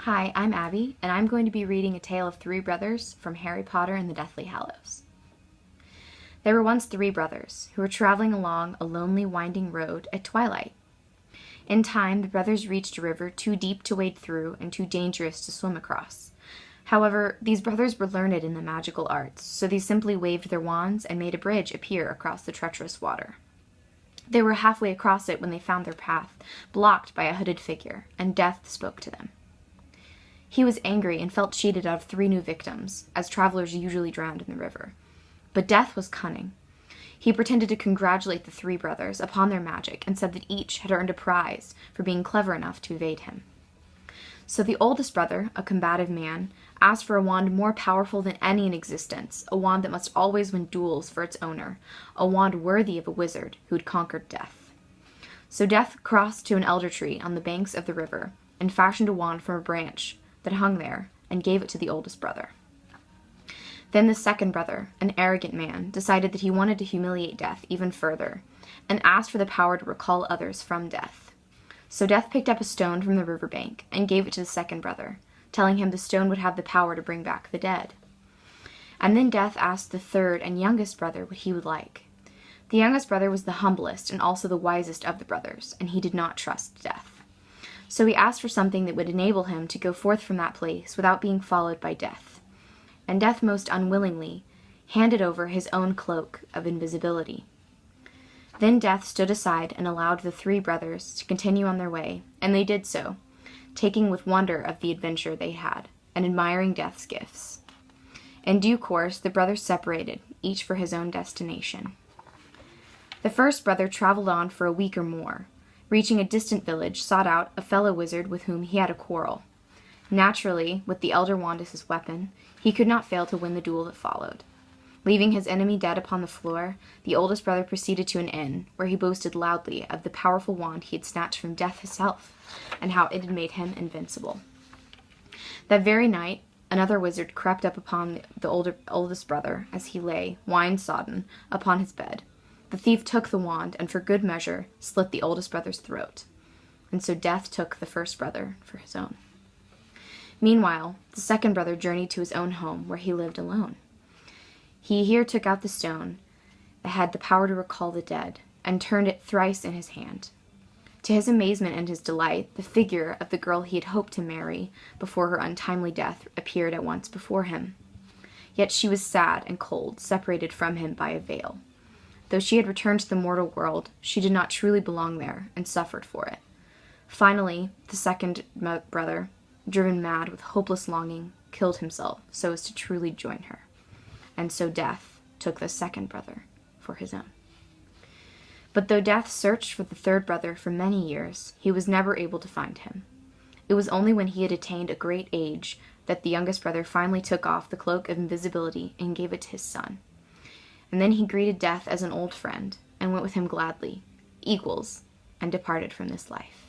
Hi, I'm Abby, and I'm going to be reading A Tale of Three Brothers from Harry Potter and the Deathly Hallows. There were once three brothers who were traveling along a lonely, winding road at twilight. In time, the brothers reached a river too deep to wade through and too dangerous to swim across. However, these brothers were learned in the magical arts, so they simply waved their wands and made a bridge appear across the treacherous water. They were halfway across it when they found their path blocked by a hooded figure, and Death spoke to them. He was angry and felt cheated out of three new victims, as travelers usually drowned in the river. But Death was cunning. He pretended to congratulate the three brothers upon their magic and said that each had earned a prize for being clever enough to evade him. So the oldest brother, a combative man, asked for a wand more powerful than any in existence, a wand that must always win duels for its owner, a wand worthy of a wizard who had conquered death. So Death crossed to an elder tree on the banks of the river and fashioned a wand from a branch that hung there and gave it to the oldest brother. Then the second brother, an arrogant man, decided that he wanted to humiliate Death even further and asked for the power to recall others from death. So Death picked up a stone from the riverbank and gave it to the second brother, telling him the stone would have the power to bring back the dead. And then Death asked the third and youngest brother what he would like. The youngest brother was the humblest and also the wisest of the brothers, and he did not trust Death. So he asked for something that would enable him to go forth from that place without being followed by Death. And Death most unwillingly handed over his own cloak of invisibility. Then Death stood aside and allowed the three brothers to continue on their way, and they did so, taking with wonder of the adventure they had, and admiring Death's gifts. In due course, the brothers separated, each for his own destination. The first brother traveled on for a week or more. Reaching a distant village, sought out a fellow wizard with whom he had a quarrel. Naturally, with the elder wand as his weapon, he could not fail to win the duel that followed. Leaving his enemy dead upon the floor, the oldest brother proceeded to an inn, where he boasted loudly of the powerful wand he had snatched from Death himself, and how it had made him invincible. That very night, another wizard crept up upon the oldest brother as he lay, wine-sodden, upon his bed. The thief took the wand, and for good measure slit the oldest brother's throat. And so Death took the first brother for his own. Meanwhile, the second brother journeyed to his own home, where he lived alone. He here took out the stone that had the power to recall the dead, and turned it thrice in his hand. To his amazement and his delight, the figure of the girl he had hoped to marry before her untimely death appeared at once before him. Yet she was sad and cold, separated from him by a veil. Though she had returned to the mortal world, she did not truly belong there, and suffered for it. Finally, the second brother, driven mad with hopeless longing, killed himself so as to truly join her. And so Death took the second brother for his own. But though Death searched for the third brother for many years, he was never able to find him. It was only when he had attained a great age that the youngest brother finally took off the cloak of invisibility and gave it to his son. And then he greeted Death as an old friend, and went with him gladly, equals, and departed from this life.